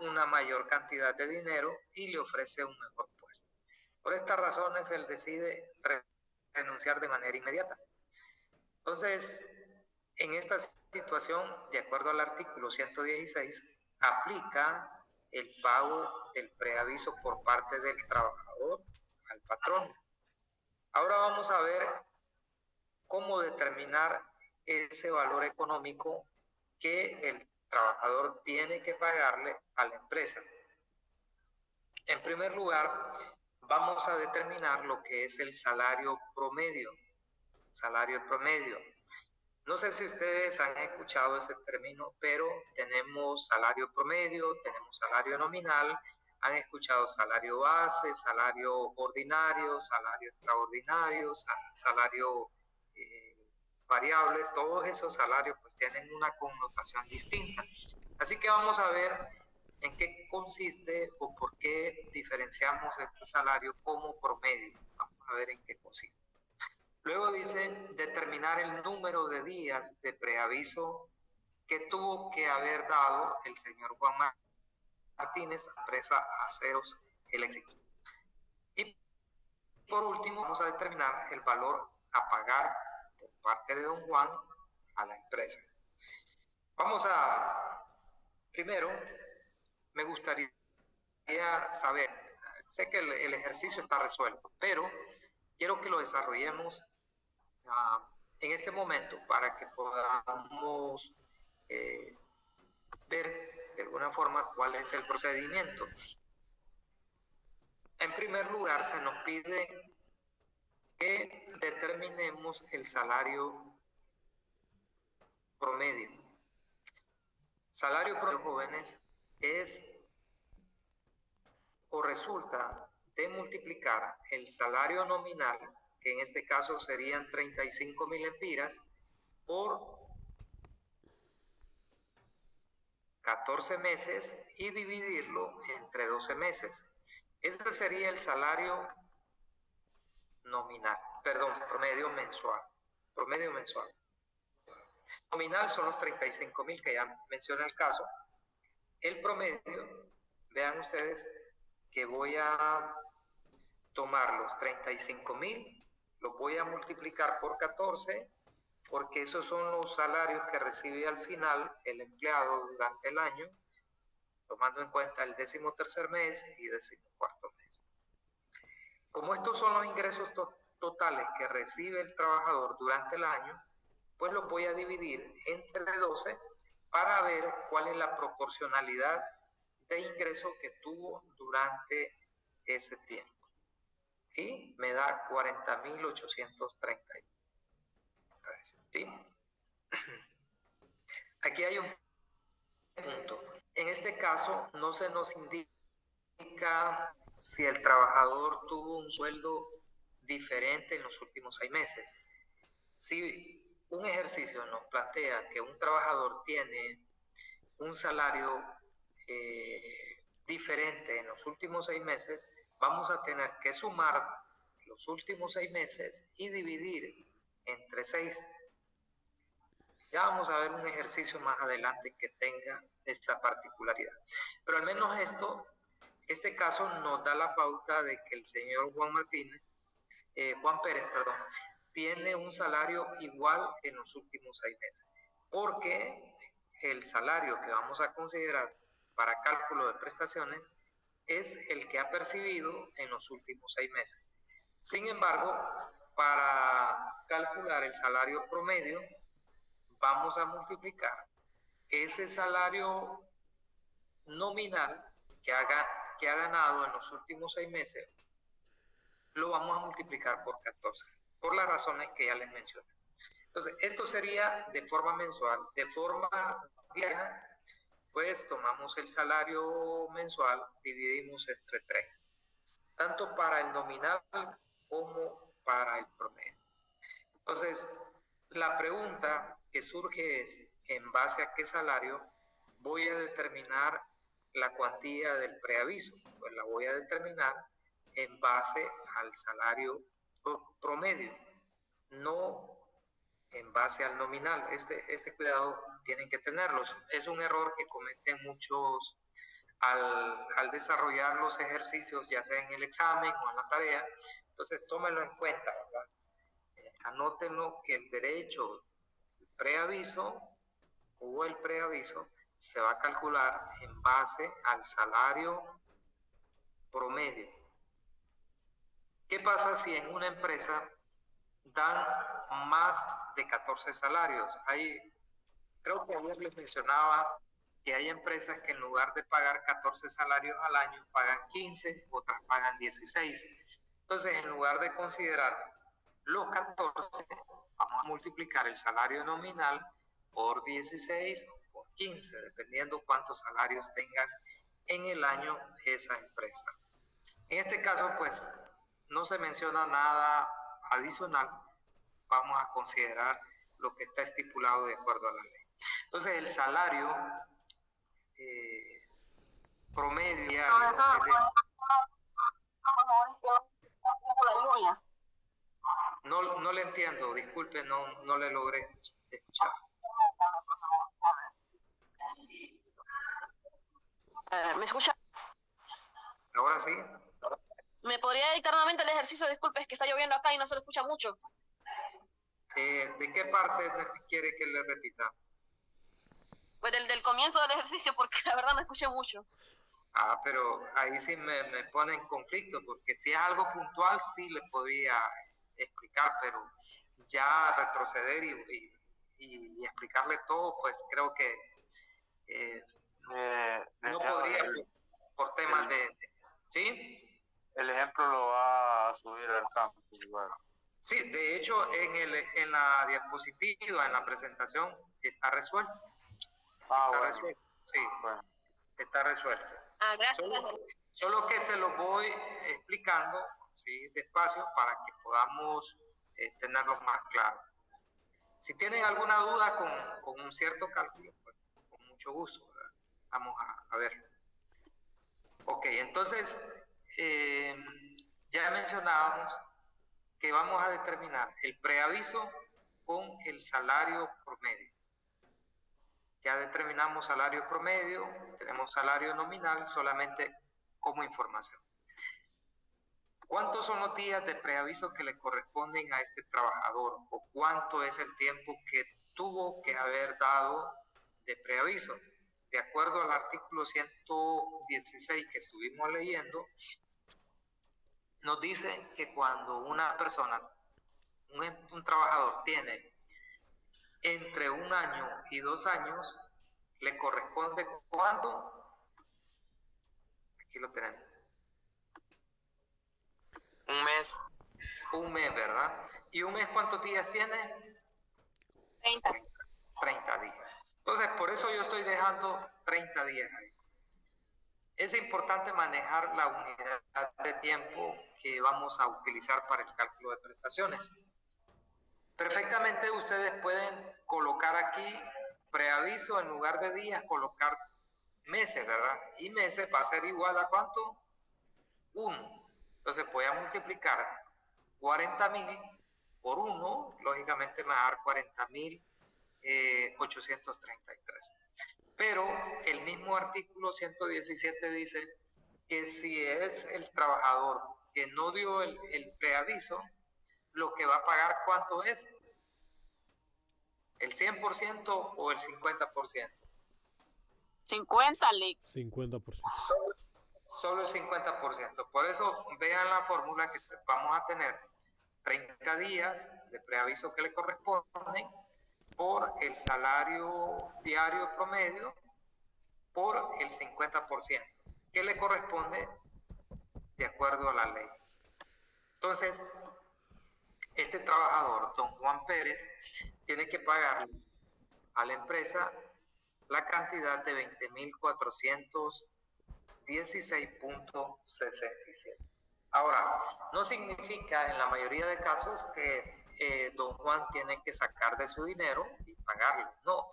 una mayor cantidad de dinero y le ofrece un mejor puesto. Por estas razones, él decide renunciar de manera inmediata. Entonces, en esta situación, de acuerdo al artículo 116, aplica el pago del preaviso por parte del trabajador al patrón. Ahora vamos a ver cómo determinar ese valor económico que el trabajador tiene que pagarle a la empresa. En primer lugar, vamos a determinar lo que es el salario promedio. Salario promedio. No sé si ustedes han escuchado ese término, pero tenemos salario promedio, tenemos salario nominal, han escuchado salario base, salario ordinario, salario extraordinario, salario variable. Todos esos salarios pues tienen una connotación distinta. Así que vamos a ver en qué consiste o por qué diferenciamos este salario como promedio. Vamos a ver en qué consiste. Luego dice determinar el número de días de preaviso que tuvo que haber dado el señor Juan Martínez a empresa Aceros El Éxito. Y por último vamos a determinar el valor a pagar por parte de don Juan a la empresa. Primero, me gustaría saber, sé que el ejercicio está resuelto, pero quiero que lo desarrollemos en este momento para que podamos ver de alguna forma cuál es el procedimiento. En primer lugar, se nos pide que determinemos el salario promedio. Salario promedio, jóvenes, es o resulta de multiplicar el salario nominal, que en este caso serían 35,000 lempiras, por 14 meses y dividirlo entre 12 meses. Ese sería el salario nominal, promedio mensual. Promedio mensual. Nominal son los 35,000 que ya mencioné el caso. El promedio, vean ustedes que voy a tomar los 35,000, los voy a multiplicar por 14, porque esos son los salarios que recibe al final el empleado durante el año, tomando en cuenta el 13º mes y 14º mes. Como estos son los ingresos totales que recibe el trabajador durante el año, pues los voy a dividir entre 12 para ver cuál es la proporcionalidad de ingreso que tuvo durante ese tiempo. Y me da 40,833. ¿Sí? Aquí hay un punto. En este caso no se nos indica si el trabajador tuvo un sueldo diferente en los últimos 6 meses. Si un ejercicio nos plantea que un trabajador tiene un salario diferente en los últimos 6 meses, vamos a tener que sumar los últimos 6 meses y dividir entre 6. Ya vamos a ver un ejercicio más adelante que tenga esa particularidad. Pero al menos este caso nos da la pauta de que el señor Juan Pérez, tiene un salario igual en los últimos 6 meses. Porque el salario que vamos a considerar para cálculo de prestaciones es el que ha percibido en los últimos 6 meses. Sin embargo, para calcular el salario promedio, vamos a multiplicar ese salario nominal que ha ganado en los últimos 6 meses, lo vamos a multiplicar por 14, por las razones que ya les mencioné. Entonces, esto sería de forma mensual. De forma diaria, pues tomamos el salario mensual, dividimos entre 3, tanto para el nominal como para el promedio. Entonces, la pregunta que surge es, ¿en base a qué salario voy a determinar la cuantía del preaviso? Pues la voy a determinar en base al salario promedio, no en base al nominal. Este cuidado tienen que tenerlo. Es un error que cometen muchos al desarrollar los ejercicios, ya sea en el examen o en la tarea. Entonces, tómenlo en cuenta, ¿verdad? Anótenlo que el derecho preaviso o el preaviso se va a calcular en base al salario promedio. ¿Qué pasa si en una empresa dan más de 14 salarios? Creo que ayer les mencionaba que hay empresas que en lugar de pagar 14 salarios al año, pagan 15, otras pagan 16. Entonces, en lugar de considerar los 14, vamos a multiplicar el salario nominal por 16 o por 15, dependiendo cuántos salarios tengan en el año esa empresa. En este caso, pues, no se menciona nada adicional. Vamos a considerar lo que está estipulado de acuerdo a la ley. Entonces, el salario promedio... No le entiendo, disculpe, no le logré escuchar. ¿Me escucha? Ahora sí. ¿Me podría dictar nuevamente el ejercicio? Disculpe, es que está lloviendo acá y no se lo escucha mucho. ¿De qué parte quiere que le repita? Pues del comienzo del ejercicio, porque la verdad no escuché mucho. Pero ahí sí me pone en conflicto, porque si es algo puntual sí le podría explicar, pero ya retroceder y explicarle todo, pues creo que no podría por temas ¿sí? El ejemplo lo va a subir al campo igual. Sí, de hecho en la diapositiva, en la presentación, está resuelto. Resuelto. Sí, bueno. Está resuelto. Gracias. Solo que se lo voy explicando, ¿sí? Despacio, para que podamos tenerlo más claro. Si tienen alguna duda con un cierto cálculo, pues, con mucho gusto, ¿verdad? Vamos a ver. Ok, entonces, ya mencionábamos que vamos a determinar el preaviso con el salario promedio. Ya determinamos salario promedio, tenemos salario nominal solamente como información. ¿Cuántos son los días de preaviso que le corresponden a este trabajador? ¿O cuánto es el tiempo que tuvo que haber dado de preaviso? De acuerdo al artículo 116 que estuvimos leyendo, nos dice que cuando una persona, un trabajador tiene entre 1 año y 2 años, le corresponde ¿cuánto? Aquí lo tenemos. Un mes, ¿verdad? ¿Y un mes cuántos días tiene? 30 días. Entonces, por eso yo estoy dejando 30 días ahí. Es importante manejar la unidad de tiempo que vamos a utilizar para el cálculo de prestaciones. Perfectamente ustedes pueden colocar aquí preaviso en lugar de días, colocar meses, ¿verdad? Y meses va a ser igual a ¿cuánto? 1. Entonces voy a multiplicar 40,000 por 1, lógicamente me va a dar 40,833. Pero el mismo artículo 117 dice que si es el trabajador que no dio el preaviso, lo que va a pagar ¿cuánto es? ¿El 100% o el 50%? 50%. Solo el 50%. Por eso vean la fórmula que vamos a tener 30 días de preaviso que le corresponden por el salario diario promedio por el 50% que le corresponde de acuerdo a la ley. Entonces, este trabajador, don Juan Pérez, tiene que pagarle a la empresa la cantidad de 20,416.67. Ahora, no significa en la mayoría de casos que don Juan tiene que sacar de su dinero y pagarle. No,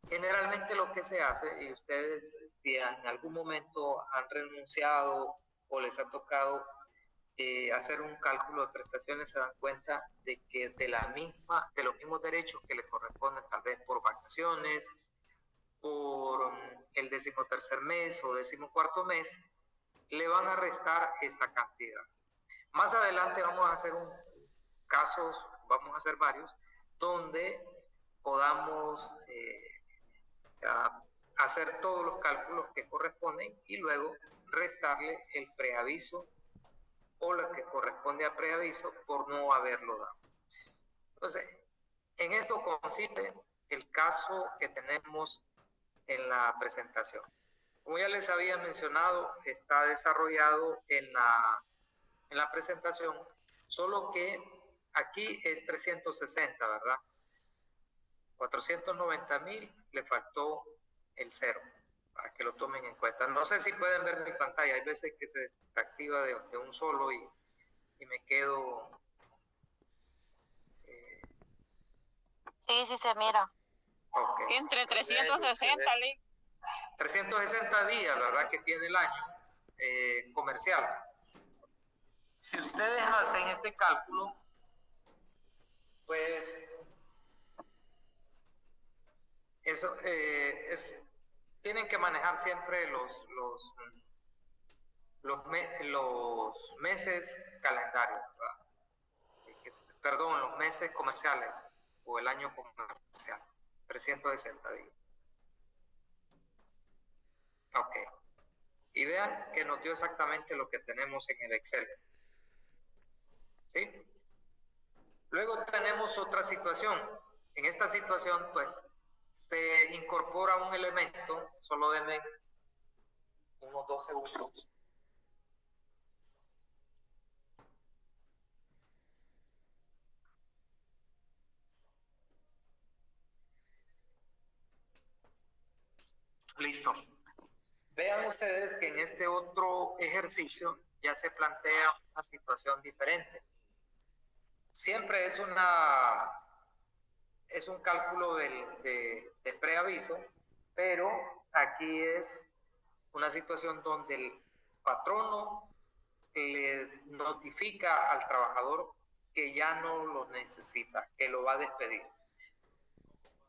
generalmente lo que se hace, y ustedes si en algún momento han renunciado o les ha tocado hacer un cálculo de prestaciones, se dan cuenta de que de los mismos derechos que le corresponden tal vez por vacaciones por el 13º mes o 14º mes, le van a restar esta cantidad. Más adelante vamos a hacer vamos a hacer varios, donde podamos hacer todos los cálculos que corresponden y luego restarle el preaviso o lo que corresponde a preaviso por no haberlo dado. Entonces, en esto consiste el caso que tenemos en la presentación. Como ya les había mencionado, está desarrollado en la presentación, solo que aquí es 360, ¿verdad? 490,000 le faltó el 0, para que lo tomen en cuenta. No sé si pueden ver mi pantalla, hay veces que se desactiva de un solo y me quedo... Sí, se mira. Okay. Entre 360, Lee. 360 días, ¿verdad? Que tiene el año comercial. Si ustedes hacen este cálculo, pues eso tienen que manejar siempre los meses calendarios, ¿verdad? Perdón, los meses comerciales o el año comercial, 360 días. Ok. Y vean que nos dio exactamente lo que tenemos en el Excel. ¿Sí? Luego tenemos otra situación. En esta situación, pues, se incorpora un elemento, solo denme unos 2 segundos. Listo. Vean ustedes que en este otro ejercicio ya se plantea una situación diferente. Siempre es un cálculo de preaviso, pero aquí es una situación donde el patrono le notifica al trabajador que ya no lo necesita, que lo va a despedir.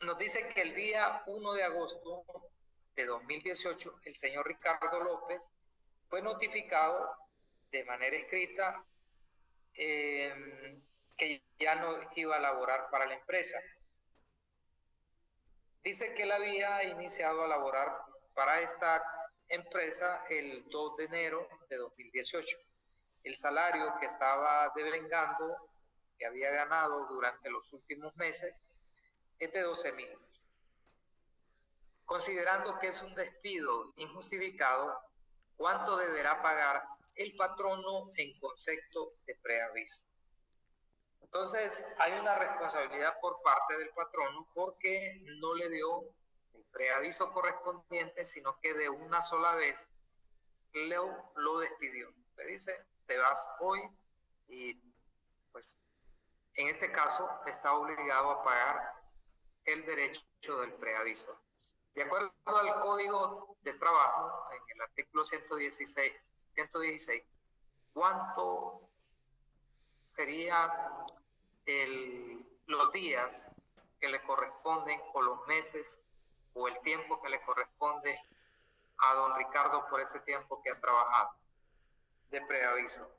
Nos dice que el día 1 de agosto de 2018, el señor Ricardo López fue notificado de manera escrita que ya no iba a laborar para la empresa. Dice que él había iniciado a laborar para esta empresa el 2 de enero de 2018. El salario que estaba devengando, que había ganado durante los últimos meses, es de 12,000. Considerando que es un despido injustificado, ¿cuánto deberá pagar el patrono en concepto de preaviso? Entonces, hay una responsabilidad por parte del patrono porque no le dio el preaviso correspondiente, sino que de una sola vez lo despidió. Le dice, te vas hoy y pues en este caso está obligado a pagar el derecho del preaviso. De acuerdo al Código de Trabajo, en el artículo 116, ¿cuánto sería los días que le corresponden o los meses o el tiempo que le corresponde a don Ricardo por ese tiempo que ha trabajado de preaviso?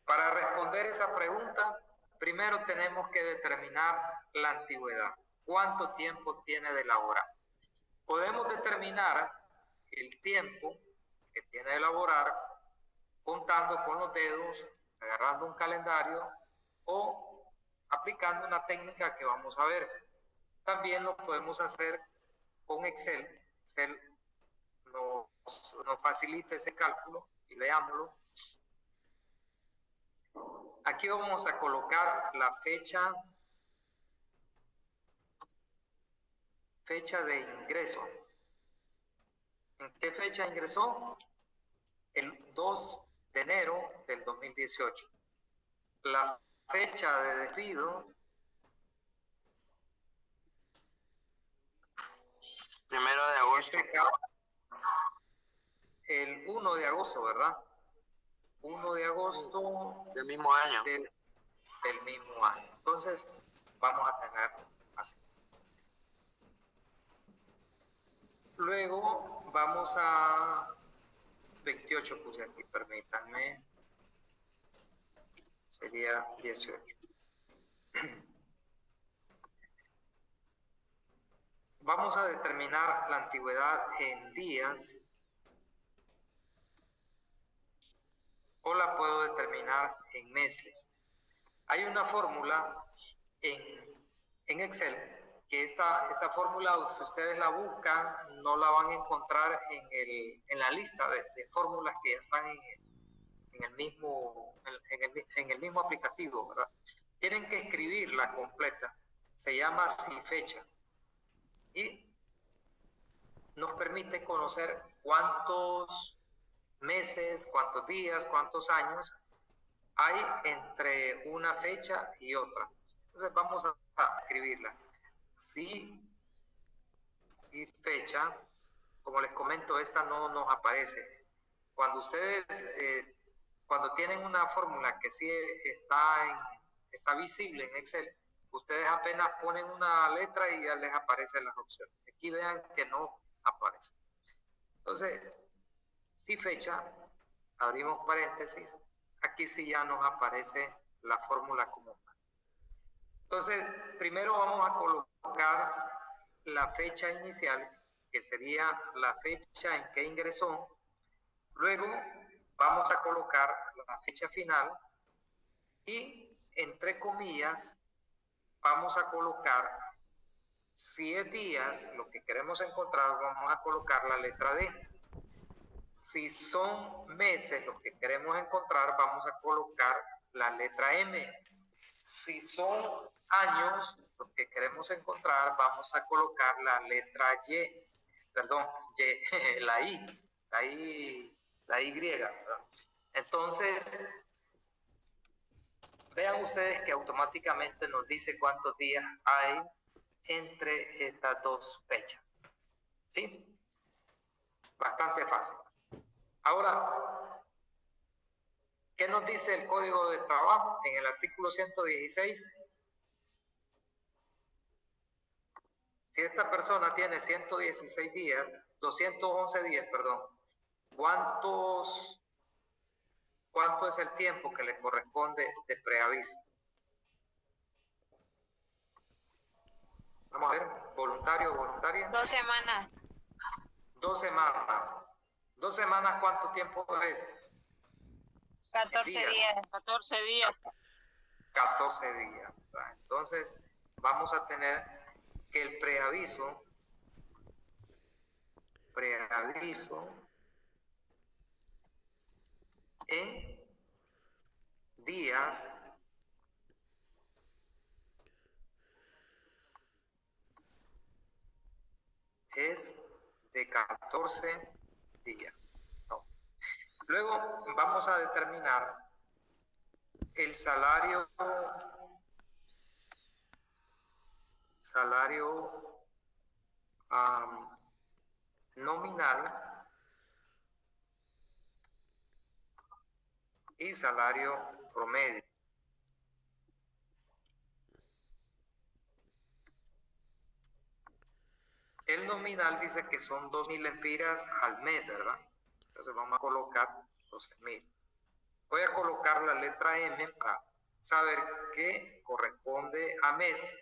Para responder esa pregunta, primero tenemos que determinar la antigüedad. ¿Cuánto tiempo tiene de laborar? Podemos determinar el tiempo que tiene de laborar contando con los dedos, agarrando un calendario o aplicando una técnica que vamos a ver. También lo podemos hacer con Excel. Excel nos facilita ese cálculo y veámoslo. Aquí vamos a colocar la fecha de ingreso. ¿En qué fecha ingresó? El 2 de enero del 2018. La fecha de despido. 1 de agosto. El 1 de agosto, ¿verdad? 1 de agosto del mismo año. Del mismo año. Entonces, vamos a tener así. Luego vamos a 28, puse aquí, permítanme. Sería 18. Vamos a determinar la antigüedad en días o la puedo determinar en meses. Hay una fórmula en Excel que esta fórmula, si ustedes la buscan, no la van a encontrar en la lista de fórmulas que ya están en el mismo aplicativo, ¿verdad? Tienen que escribirla completa. Se llama Cifecha y nos permite conocer cuántos meses, cuántos días, cuántos años hay entre una fecha y otra. Entonces vamos a escribirla. Si fecha, como les comento, esta no nos aparece. Cuando ustedes, cuando tienen una fórmula que sí está visible en Excel, ustedes apenas ponen una letra y ya les aparecen las opciones. Aquí vean que no aparece. Entonces, si fecha, abrimos paréntesis, aquí sí ya nos aparece la fórmula como tal. Entonces, primero vamos a colocar la fecha inicial, que sería la fecha en que ingresó. Luego vamos a colocar la fecha final y, entre comillas, vamos a colocar, si es días, lo que queremos encontrar, vamos a colocar la letra D. Si son meses lo que queremos encontrar, vamos a colocar la letra M. Si son años lo que queremos encontrar, vamos a colocar la letra Y, perdón, Y, la Y, ¿verdad? Entonces, vean ustedes que automáticamente nos dice cuántos días hay entre estas dos fechas. ¿Sí? Bastante fácil. Ahora, ¿qué nos dice el Código de Trabajo en el artículo 116? Si esta persona tiene 116 días, 211 días, perdón, ¿cuánto es el tiempo que le corresponde de preaviso? Vamos a ver, voluntario o voluntaria. 2 semanas. 2 semanas. 2 semanas, ¿cuánto tiempo es? 14 días. 14 días. 14 días. Entonces, vamos a tener que el preaviso en días es de 14 días. No. Luego vamos a determinar el salario nominal y salario promedio. El nominal dice que son 2.000 lempiras al mes, ¿verdad? Entonces vamos a colocar 12.000. Voy a colocar la letra M para saber qué corresponde a mes.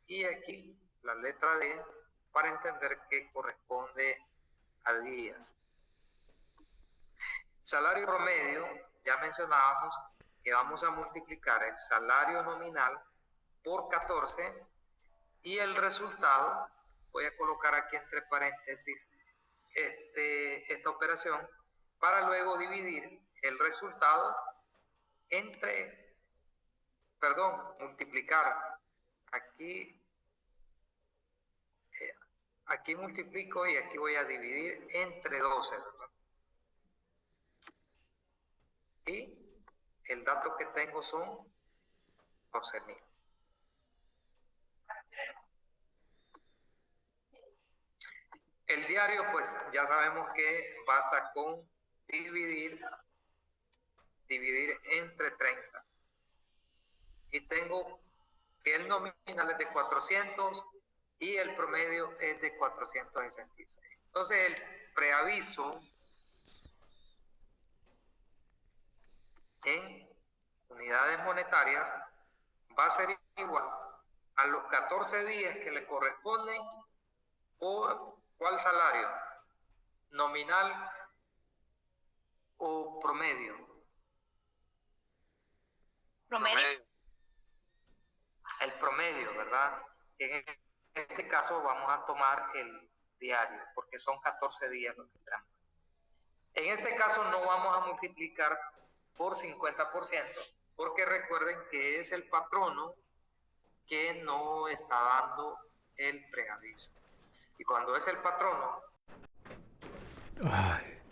Y aquí la letra D para entender qué corresponde a días. Salario promedio, ya mencionábamos que vamos a multiplicar el salario nominal por 14 y el resultado, voy a colocar aquí entre paréntesis esta operación para luego dividir el resultado multiplicar. Aquí multiplico y aquí voy a dividir entre 12, ¿verdad? Y el dato que tengo son 14.000. El diario, pues ya sabemos que basta con dividir entre 30. Y tengo que el nominal es de 400 y el promedio es de 466. Entonces el preaviso en unidades monetarias va a ser igual a los 14 días que le corresponden por ¿cuál salario? ¿Nominal o promedio? Promedio. El promedio, ¿verdad? En este caso vamos a tomar el diario, porque son 14 días los que tenemos. En este caso no vamos a multiplicar por 50%, porque recuerden que es el patrono que no está dando el preaviso. Y cuando es el patrono... Ay.